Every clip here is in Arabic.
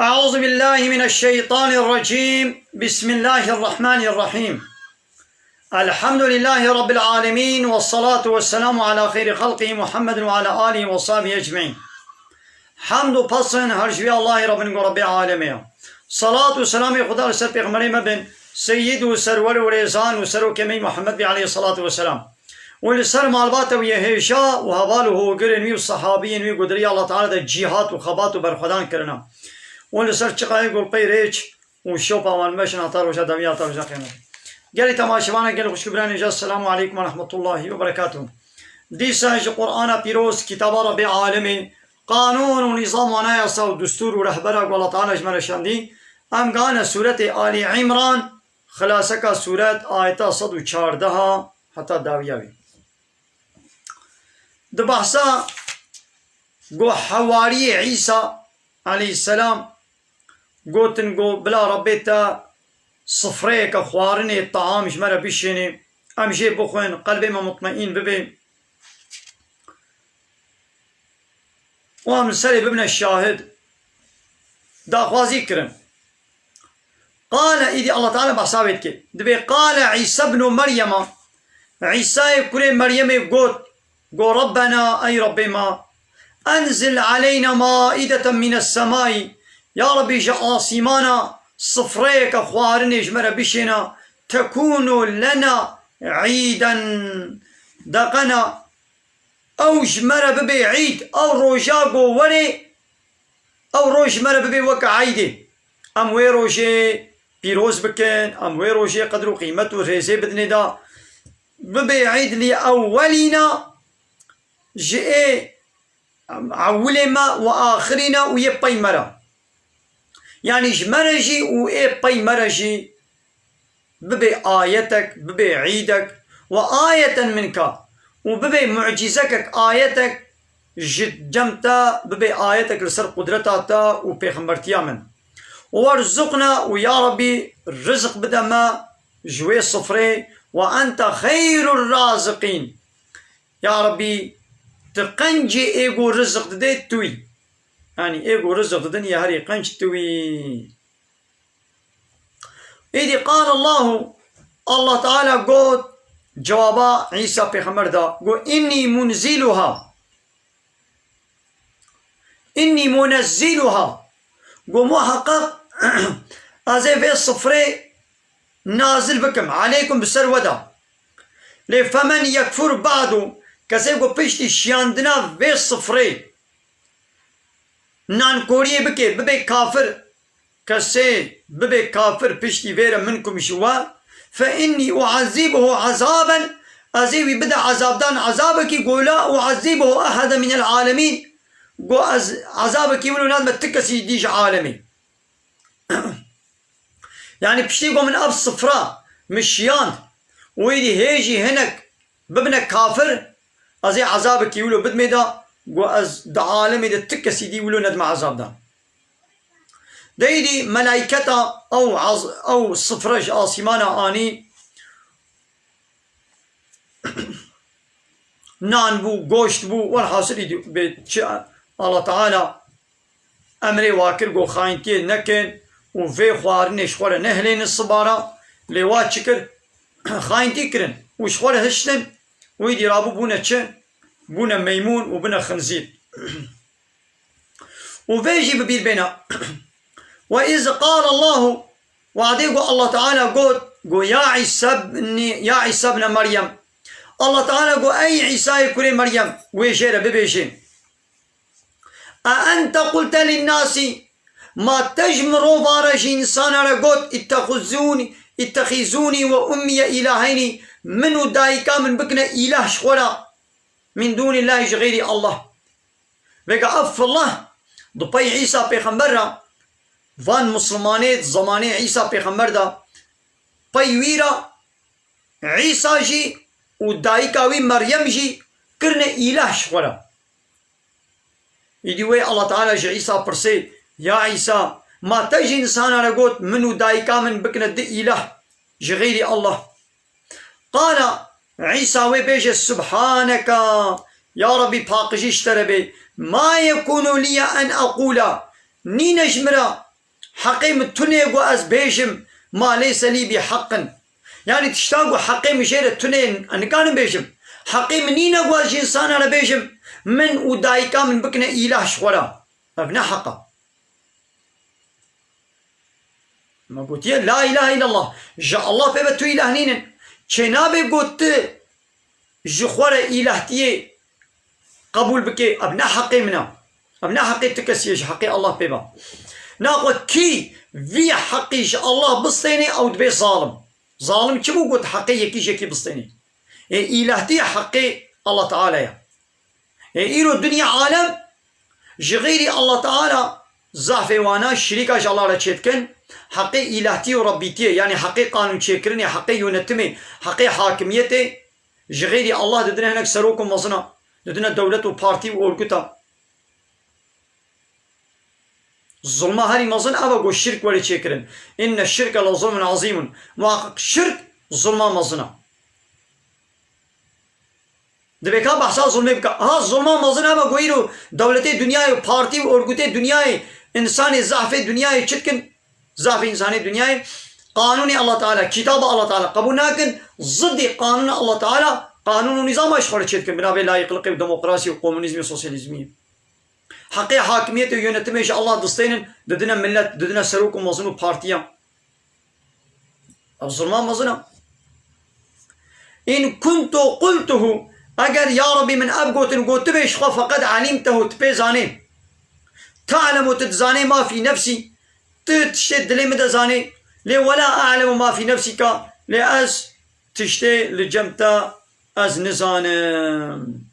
أعوذ بالله من الشيطان الرجيم. بسم الله الرحمن الرحيم. الحمد لله رب العالمين، والصلاة والسلام على خير خلقه محمد وعلى آله وصحبه أجمعين. حمد و پسند هر جوی الله رب العالمين. صلاة و سلام خدا سر پیغمبر مبن سيد و سرور و ريزان و سر و كمي محمد عليه الصلاة والسلام ولسر مالبات و يهيشا و هواله و قرنوي و صحابين و قدري الله تعالى ده جهات و خبات و برخدان کرنا ولسر چقای گل پیریچ و شوپا وان مشن هتار وجا دميا هتار وجا قيمة قالي تماشوانا قالي خوش كبران إجاز. السلام عليكم ورحمة الله وبركاته. دي ساج قرآن بيروز كتاب رب العالمين قانون و نظام و نایسا و دستور و رهبره و الله تعالى اجمل شاندی ام گانا سورة آل عمران خلاصه کا سورة آیتا 114 حتی داویاوی ده بحثا گو حواری عیسی علیه السلام گوتن گو بلا ربیتا صفره که خوارنه طعامش مرا بشینه امجي بخوين قلبي ما مطمئن ببين وام سري بابن الشاهد داخوازي كرم قال إيدي الله تعالى بحسابتك دبي قال عيسى ابن مريم عيسى كل مريم قو ربنا أي ربي ما أنزل علينا مائدة من السماء يا ربي جاء سيمانا صفريك أخوارني جمرة بشنا تكون لنا عيدا دقنا أو جمرة ببي عيد أو روجاقو وري أو روج مرة ببي وكا عيدي أم وي روجي بيروز بكن أم وي روجي قدرو قيمته ريزي بدني دا ببي عيد لي أولنا جئي عولما وآخرنا ويبقي مرة يعني جمرجي ويبقي مرجي ببي آيتك ببي عيدك وآية منك وببي معجزتك آيتك جد جمتا ببي آيتك لسر قدرتاتا وبيخمبرتيا من وارزقنا ويا ربي الرزق بدما جوي صفري وأنت خير الرازقين يا ربي تقنجي ايقو رزق ديت توي يعني ايقو رزق الدنيا هري قنج توي إذ قال الله تعالى قول جوابا عيسى بيخمر دا قول إني منزلها قول محقق أزي في الصفري نازل بكم عليكم بالسرودة فمن يكفر بعده كسي قول بيشتي شياندنا في الصفري نان كوريه بكي ببي كافر كسي ببي كافر بيشتي فيرا منكم شوا فإني أعذبه عذابا أزيوي بدأ عذاب دان عذابك يقول لا أعذبه أحد من العالمين قو عذابك يقولوا لازم تكسي ديش عالمي يعني بشتي قو من أب صفراء مشيان ويدي هيجي هناك ببنك كافر أزي عذابك يقولوا بدمدا قو أز دا عالمي دا تكسي دي يقولوا ندم عذاب دان ديدي ملايكتا أو صفرج آسيمانا آني نان بو گوشت بو والحاصل الله تعالى أمري واكر قو خاينتي نكن وفي خوارني شخورة نهلين الصبارة لوات شكر خاينتي كرن وشخورة هشتن ويدي رابو بونا چه بونا ميمون وبونا خنزير وفيجي ببير بينا وإذ قال الله وعديه الله تعالى قول يا عيسى ابن مريم الله تعالى قول أي عيسى كل مريم ويشير ببيشين أأنت قلت للناس ما تجمروا بارج إنسان رقود اتخذوني وأمي إلهين منو دايكا من بكنا إله شخورا من دون الله غير الله بقى أف الله ضبي عيسى بيخمبرا فان مسلمانيت زماني عيسى بيخمبر دا بيويرا عيسى جي ودايكاوي مريم جي كرنا إله شخورا يدي الله تعالى جي عيسى برسي يا عيسى ما تجي إنسان رقوت منو دايكا من بكنا دي إله جغيري الله قال عيسى وبيجي سبحانك يا ربي باقجي اشتربي ما يكون لي أن أقول ني نجمرا حقي متوني قو أز بيجم ما ليس لي بحق يعني تشتاقوا حقي مشيرة تونين أنا كان بيجم حقي منين قو أز إنسان أنا بيجم من ودايكا من بكنا إله شغلا أبنى حقا ما قلت يا لا إله إلا الله جاء الله بيبتو إله نينن چنابي قلت جخورة إلهتي قبول بكي أبنى حقي منا أبنى حقي تكسيش حقي الله بيبا ناقول كي في حقي الله بسطيني أو دبي ظالم ظالم كيف قلت حقي يكيش يكي بسطيني إلهتي حقي الله تعالى يا إيرو الدنيا عالم جغيري الله تعالى زعفي وانا شريكة الله رشيتكن حقي إلهتي وربيتي يعني حقي قانون شكرني حقي يونتمي حقي حاكميتي جغيري الله ددنا هناك سروكم وصنا ددنا دولة وبارتي وورقتا الظلمة هاري مظن أبقوا الشرك ولا شكرن إن الشرك لظلم عظيم محقق الشرك ظلمة مظنة دبيكا بحثا ظلمة بكا ها ظلمة مظنة أبقوا إيرو دولة الدنيا وبارتي وورقتا الدنيا إنسان زعف الدنيا شتكن زعف إنسان الدنيا قانون الله تعالى كتاب الله تعالى قبول لكن ضد قانون الله تعالى قانون ونظام أشخاص شتكن بنابه لا يقلق الديمقراطية وكومونيزم وسوسياليزم حقي حاكمية ويونتمي الله دستين ددنا ملت ددنا سروك ومظنو بارتيا الظلمان مظنة إن كنت قلته أجر يا ربي من أبقوت نقول بيش فقد علمته تبيزاني تعلم وتتزاني ما في نفسي تشتد لي مدزاني لي ولا أعلم ما في نفسك لأز تشتي لجمتا أز نزانم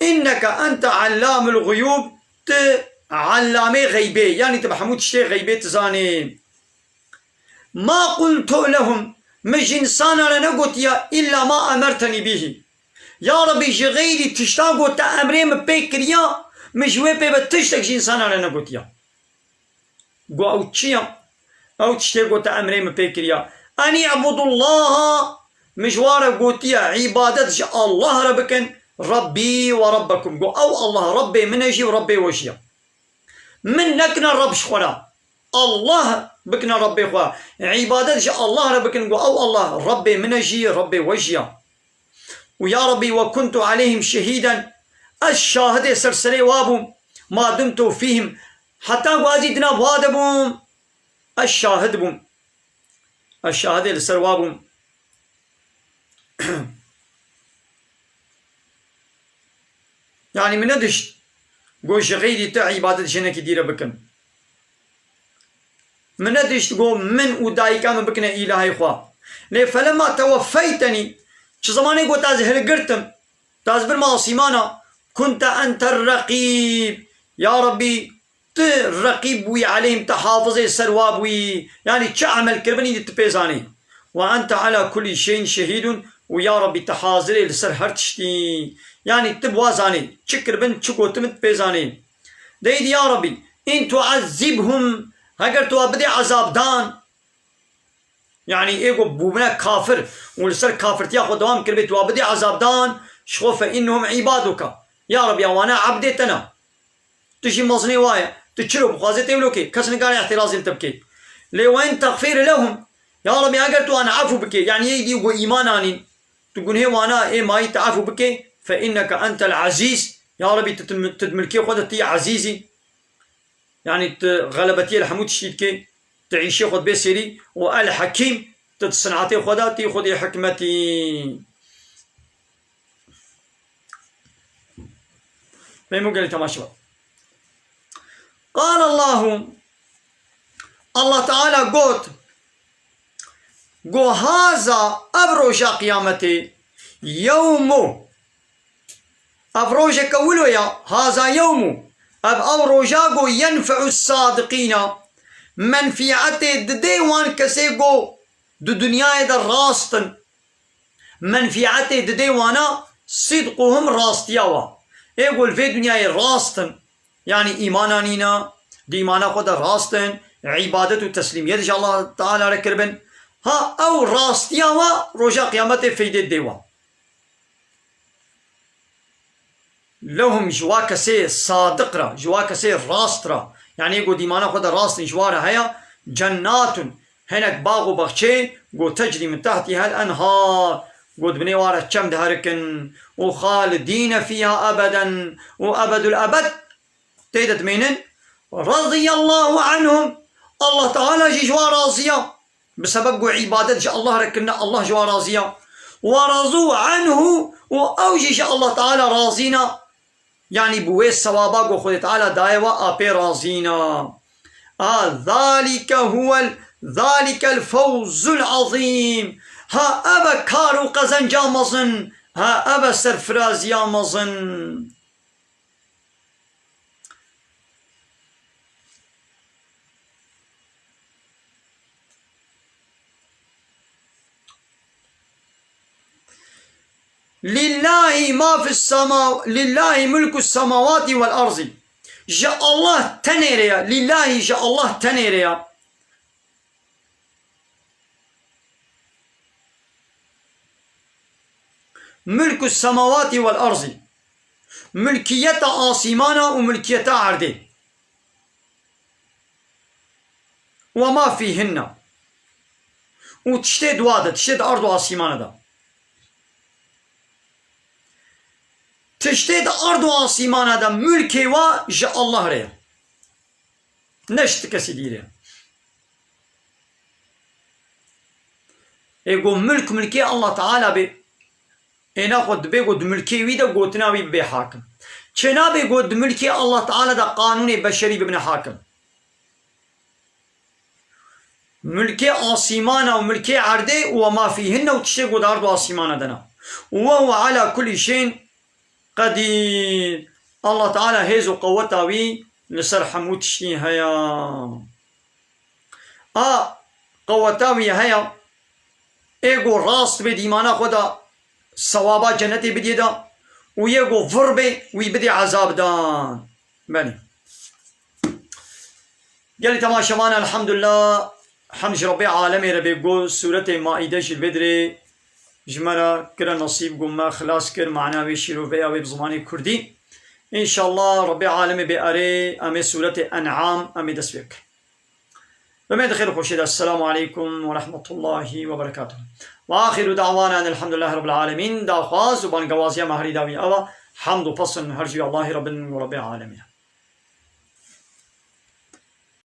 إنك أنت علام الغيوب علامي غيبي يعني تبحمود تشتي غيبي تزاني ما قلت لهم مش إنسان أنا نقول يا إلا ما أمرتني به يا ربي جغيري تشتاقوا تأمرين بيكريا مش ويبي بتشتك إنسان أنا نقول يا قو أو تشيا أو تشتاقوا تأمرين بيكريا أني أعبد الله مجوار قوت يا عبادة الله ربكن ربي وربكم قو أو الله ربي من أجي وربي وجيا من نكنا رب شخونا الله بكنا ربي خوا عبادة الله ربكن قو أو الله ربي من أجي ربي وجيا ويا ربي وكنت عليهم شهيدا الشاهد سرسري وابهم ما دمت فيهم حتى وازيدنا بوادبهم الشاهد بهم الشاهد لسر وابهم يعني من ندشت قوش غيري تا عبادة شنك ديرا بكن من ندشت قو من ودايكا من بكنا إلهي خوا ليه فلما توفيتني شو زماني قو تاز هلقرتم تاز بالمعصيمانا كنت أنت الرقيب يا ربي ترقيب وي عليهم تحافظ السرواب وي يعني تعمل كربني تبيزاني وأنت على كل شيء شهيد ويا ربي تحاضري لسر هرتشتي يعني تبوازاني تشكر بن تشكو تمت بيزاني ديد يا ربي إن تعذبهم هجر توابدي عذاب دان يعني إيقو بومنا كافر ولسر كافر تياخد دوام كربي توابدي عذاب دان شخوف إنهم عبادك يا ربي وانا عبدتنا تجي مصني وايا تشرب بخوازي تيولوكي كسن قال اعتراض تبكي لوين تغفير لهم يا ربي أجرت وأنا عفو بك يعني يدي وإيماناني تقول هي وانا إيه ما يتعفو بك فإنك أنت العزيز يا ربي تدملكي خدتي عزيزي يعني غلبتي الحمود شيدكي تعيشي خد بسيري والحكيم تتصنعتي خداتي خدي حكمتي ميمو قال تماشى قال الله تعالى قلت قو هذا أبروج قيامتي يوم أبروج كولو يا هذا يوم أبروجاقو ينفع الصادقين منفعتي دديوان كسيقو دو دنيا در راستن منفعتي دديوانا صدقهم راستياوا يقول في دنيا راستن يعني إيمانانينا دي إيمانا خود راستن عبادة وتسليمية إن شاء الله تعالى ركربن ها أو راستياوا رجا قيامته فيدة ديوا لهم جوا كسي صادق را جوا كسي راست را يعني يقول ديمانا خدا راست جوارا هيا جنات هناك باغ وبخشي قو تجري من تحتها الأنهار قد بني وارا كم دهركن وخالدين فيها أبدا وأبد الأبد تيدت مينن رضي الله عنهم الله تعالى جي جوا راضية بسبب عبادة الله ركنا الله جوا راضية ورضوا عنه وأوجي الله تعالى راضينا يعني بويس سوابا وخذ تعالى دايوا أبي راضينا ذلك الفوز العظيم ها أبا كارو قزنجا مزن ها أبا سرفرازيا مزن لله ما في السماء لله ملك السماوات والأرض جاء الله تنيريا لله جاء الله تنيريا ملك السماوات والأرض ملكية آسمانا وملكية عرض وما فيهن وتشتد وادا تشتد أرض آسمانا دا تشتد أرض آسمانا دا ملكي وجاء الله ريا نشت كسي ديريا يقول ملكي الله تعالى بي اینا خود بگو ملکی وی دا گوتنا وی بی حاکم چنا بگو ملکی الله تعالی دا قانون بشری ببن حاکم ملکی آسیمانا و ملکی عرده و ما فیهن و تشتی گو دارد آسیمانا دنا وهو على كل شيء قدير الله تعالى هيز قوتا وي لسر حمود تشتي هيا قوتا وي هيا ايگو راست بديمانا خدا ثوابا جنتي بديدا ويقو فربي ويبدي عذاب دان بني قال تماشانا الحمد لله حمد ربي عالمي ربي قول سورة مائدة البدري جمرة كرا نصيب قول ما خلاص كر معنا ويشيرو بيا بزماني كردي إن شاء الله ربي عالمي بأري أمي سورة أنعام أمي دسبك بمن خير خوشيد السلام عليكم ورحمة الله وبركاته وآخر دعوانا أن الحمد لله رب العالمين دا خواز وبان قوازيا مهري داوي أوا حمد وفصل هرجي الله رب العالمين